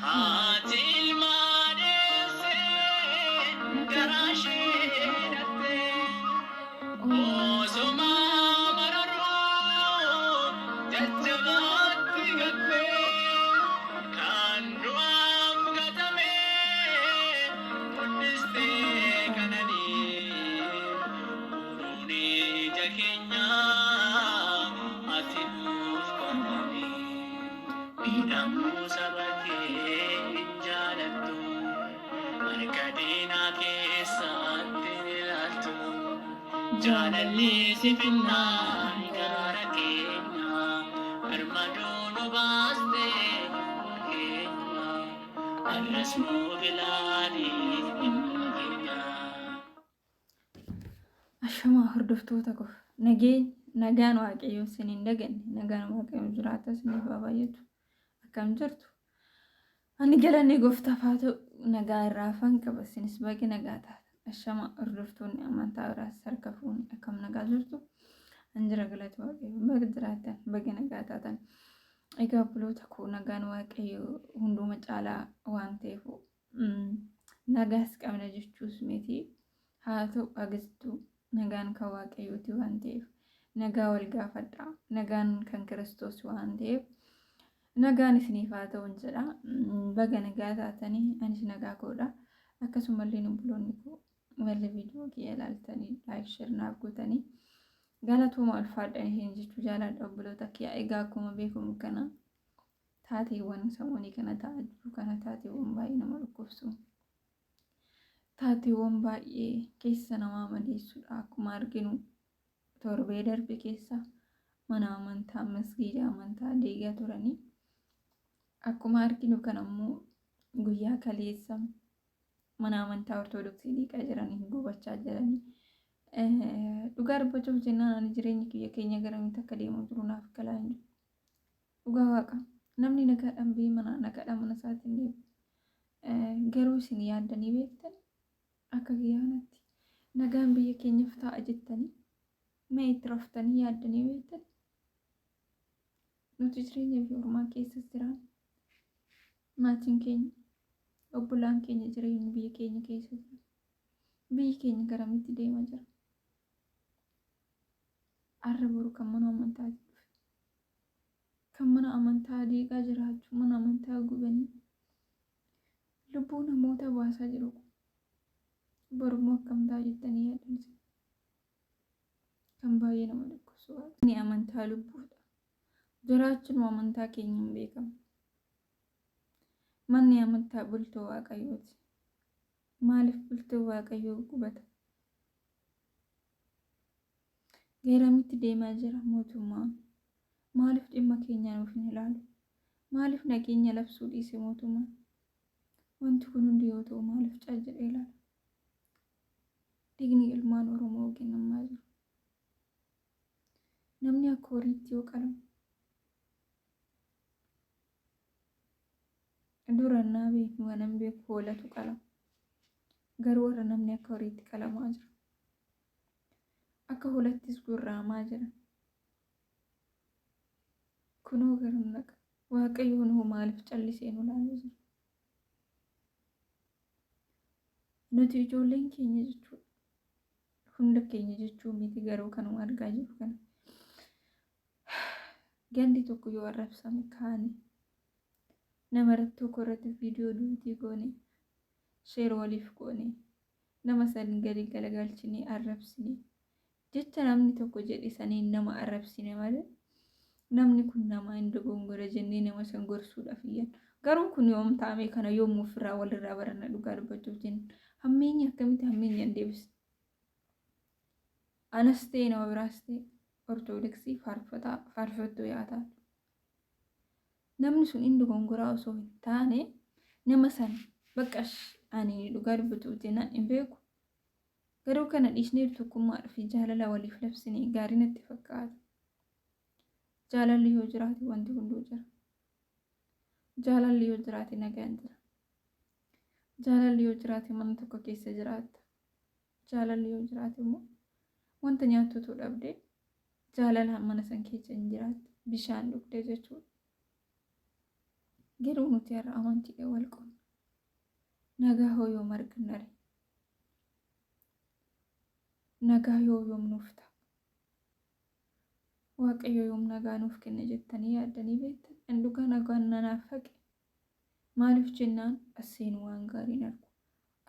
Hatil manese garashiratte Osuma mararo jajjabatti gatte Kanduam gatame muddiste kanani Uruni jakenya atinuf kanani Midamu sabake jalattu Markadina keessa attilaltu Jalalli sifinna gara keenya Armadoonu baaste keenya Arrasmu bilaani dhimma keenya Ashama hordoftoota qof nagaan waaqayyoo isiniin daganne nagaan waaqayyoo jiraata isiniif baay'atu akkam jirtu ani galanni gooftaaf haa ta'u nagaa irraa afaan qaba isinis baay'ee nagaa taata ashama hordoftoonni amantaa biraas harka fuuni akkam nagaa jirtu anjira galata waaqayyoo baga jiraatan baga nagaa taatan egaa buloota koo nagaan waaqayyoo hunduma caalaa waan ta'eef nagaas qabna jechuus miti haa ta'u agistuu nagaan kan waaqayyooti waan ta'eef nagaa wal gaafadhaa nagaan kan Kiristoos waan ta'eef nagaan isiniif haa ta'u jedha baga nagaa taatanii anis nagaa koodha akkasumallee buloonni koo walli viidiyoo kiyya ilaaltanii laayik sheer naaf gootanii galatooma ulfaadhaan isheen jechuu jaaladha buloota kiyya egaa akkuma beekamu kana taateewwan sammuu kana ta'aa jiru kana taateewwan baay'ee nama dhukkubsu taateewwan baay'ee keessa namaa madeessudha akkuma arginu torbee darbe keessa mana amantaa masgiida amantaa deegaa turanii akkuma arginu kanammoo guyyaa kaleessa mana amantaa ortodoksii deegaa jiranii gubachaa jiranii dhugaa dubbachuuf jennaan ani jireenyi kiyya keenya garamitti akka deemu jiru naaf galaa hin jiru dhugaa waaqa namni nagaadhaan bee nagaadhaan mana isaatiin deemu garuu isin yaaddanii beektan akka guyyaanatti nagaan biyya keenyaaf ta'a jettanii mee itti raftanii yaaddanii beektan nuti jireenya biyya ormaa keessa jiraan maatiin keenya obbolaan keenya jireenya biyya keenya keessa jira biyyi keenya garamitti deemaa jira arra boru kan mana amantaa dhufe kan mana amantaa deegaa jiraachuu mana amantaa gubanii lubbuu namoota baasaa jiru borummoo akkam ta'a jettanii yaadan kan baay'ee nama dhukkubsu ni amantaa lubbuudha jiraachuun amantaa keenya hin beekamu manni amantaa bultoo waaqayyooti maaliif bultoo waaqayyoo gubata garamitti deemaa jira mootummaan maaliif dhimma keenya nuuf hin ilaalu maaliif nageenya labsuu dhiise mootummaan wanti kun hundi yoo ta'u maaliif cal jedhee ilaala digni ilmaan oromoo kennamaa jiru namni akka horiitti yoo qalamu durannaa beeku wanan beeku hoolatu qalama garuu warra namni akka horiitti qalamaa jira akka hoolattis gurraamaa jira kunoo garam naqa waaqayyoon hoo maaliif callisee nu ilaalaa jira nuti ijoolleen keenya jechuudha hunda keenya jechuu miti garuu kanuma argaa jiru kana gandi tokko yoo arrabsame kaane nama irratti tokko irratti viidiyoo duutii goone sheer waliif goone nama san gadi galagalchine arrabsine jecha namni tokko jedhe saniin nama arrabsine malee namni kun nama hin dogongora jennee nama san gorsuudhaaf iyyan garuu kun yoom taame kana yoom ofirraa walirraa baranna dhugaa dubbachuuf jenna hammeenya akkamitti hammeenya hin deebisne anas ta'e nama biraas ta'e ortodoksii faarfattuu yaataa namni sun inni dogongoraa osoo hin taane nama san baqqash ani dhugaa dubbatuuf jennaan hin beeku garuu kana dhiisnee tokkummaa fi jaalala waliif labsine gaarii natti fakkaata jaalalli yoo jiraate wanti hunduu jira jaalalli yoo jiraate nagaan jira jaalalli yoo jiraate mana tokko keessa jiraatta jaalalli yoo jiraate immoo wanta nyaattu dhabde jaalalaan mana san keessa hin jiraatti bishaan dhugde jechuudha garuu nuti har'a amantiidhaan wal qabna. Nagaa hoo yoom argannare? Nagaa yoo yoom nuuf ta'a? Waaqayyo yoom nagaa nuuf kenna jettanii yaaddanii beektan? Dhugaa nagaan nanaaf haqe. Maaliif jennaan as seenu waan gaarii hin argu.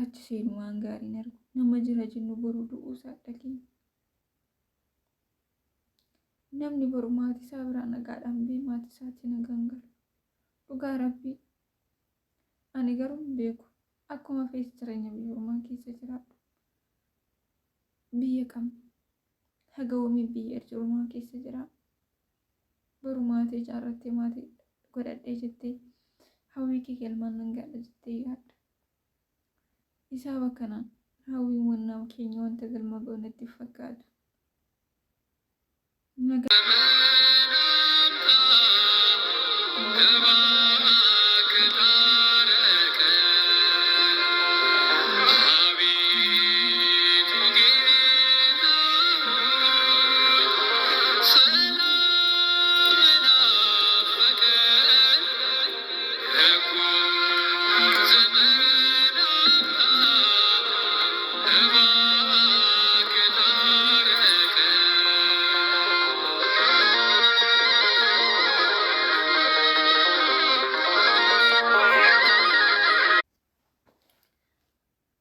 Achi seenu waan gaarii hin argu. Nama jira jennu boruu du'uu isaa dhageenya. Namni boru maatii isaa biraa nagaadhaan bee maatii isaatti nagaan galu. Dhugaa Rabbii ani garuu hin beeku. Akkuma fees jireenya biyya ormaa keessa jiraadhu. Biyya qabna. Haga oomii biyya erga ormaa keessa jiraadhu. Boru maatii ijaarrattee maatii godhadhee jettee hawwii kee galmaan nan gaadha jettee yaadda. Isaa bakkanaan hawwiin wannaa keenya wanta galma ga'uunatti fakkaatu.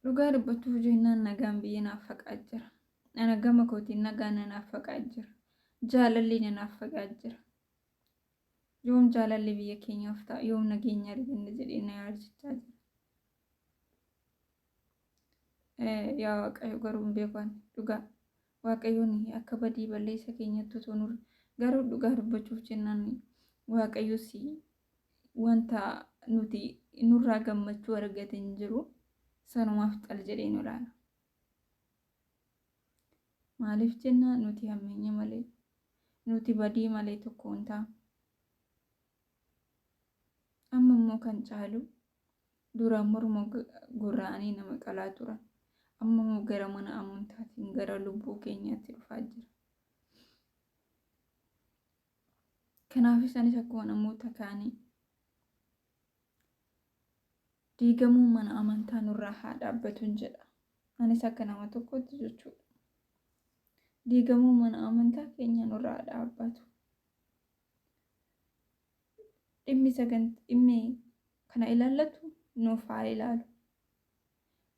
Dhugaa dubbachuu jennaan nagaan biyya naafaqaa jira. Ana gama kootiin nagaan naafaqaa jira. Jaalalli naafaqaa jira. Yoom jaalalli biyya keenyaaf ta'a? Yoom nageenya arganna jedhee na yaadachaa jira. Yaa Waaqayyo garuu hin beekan dhugaa. Waaqayyoon akka badii balleessa keenyatti otoo nurra garuu dhugaa dubbachuuf jennaan Waaqayyos wanta nuti nurraa gammachuu argate hin jiru. Sanumaaf xal jedhee nu ilaala. Maaliif jennaan nuti hammeenya malee, nuti badii malee tokko hin taane. Amma immoo kan caalu duraan morma gurraanii nama qalaa turan. Amma immoo gara mana amantaatiin gara lubbuu keenyaatti dhufaa jira. Kanaaf isaanis akkuma namoota kaanii diigamuu mana amantaa nurraa haa dhaabbatu jedha. Anis akka nama tokkotti jechuudha. Diigamuu mana amantaa keenya nurraa haa dhaabbatu. Dhimmi kana ilaallatu nuuf haa ilaalu.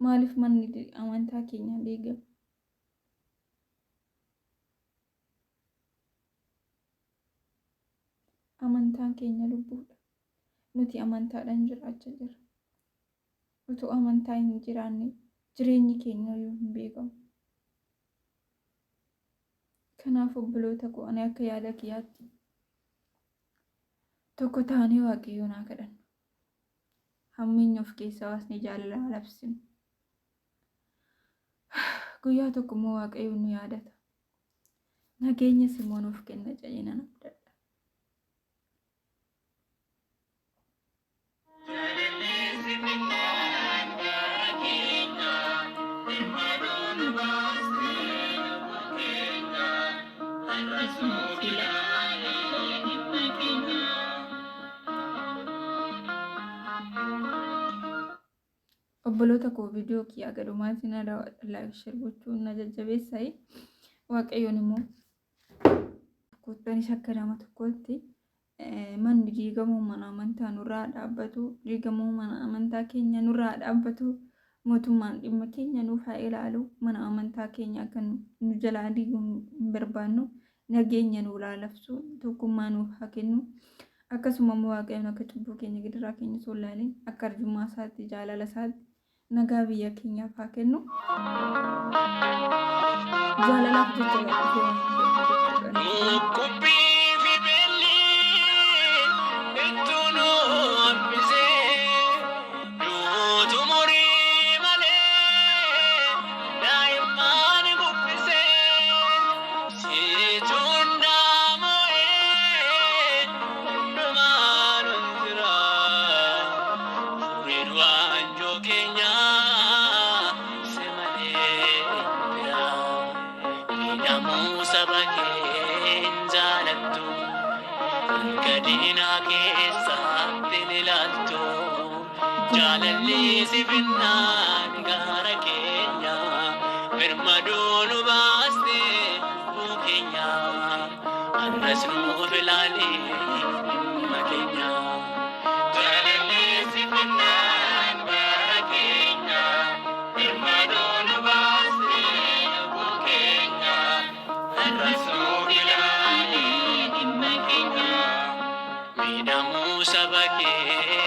Maaliif manni amantaa keenya diigama? Amantaan keenya lubbuudha. Nuti amantaadhaan jiraachaa jirra. Utuu amantaa hin jiraanne jireenyi keenya iyyuu hin beekamu. Kanaaf obboloota koo ani akka yaada kiyyaatti tokko taanee Waaqayyoon haa kadhannu. Hammeenya of keessaa baasnee jaalala labsinu. Guyyaa tokko immoo Waaqayyoon nu yaadata. Nageenyas immoo nuuf kenna jedhee nan abdadha. Obboloota koo viidiyoo kiyyaa gadumaatiin laayik sheer gochuun na jajjabeessaa. Waaqayyoon immoo koottanis akka nama tokkotti manni diigamuu mana amantaa nurraa dhaabbatu, diigamuu mana amantaa keenya nurraa dhaabbatu, mootummaan dhimma keenya nuuf haa ilaalu, mana amantaa keenya akka nu jalaa diiguu hin barbaannu, nageenya nu laalafsu, tokkummaa nuuf haa kennu. Akkasuma immoo Waaqayyoon akka cubbuu keenya gidiraa keenya osoo ilaalin akka arjummaa isaatti jaalala isaatti nagaa biyya keenyaaf haa kennu. Jaalalaaf jecha Namu sabake jaalala Jaalalli si finnaan gaara keenya birmaduu nu baaste lubbuu keenya arras nuuf ilaali dhimma keenya. Jaalalli si finnaan gaara keenya birmaduu nu baaste lubbuu keenya arras nuuf ilaali dhimma keenya. Miidhamuu saba kee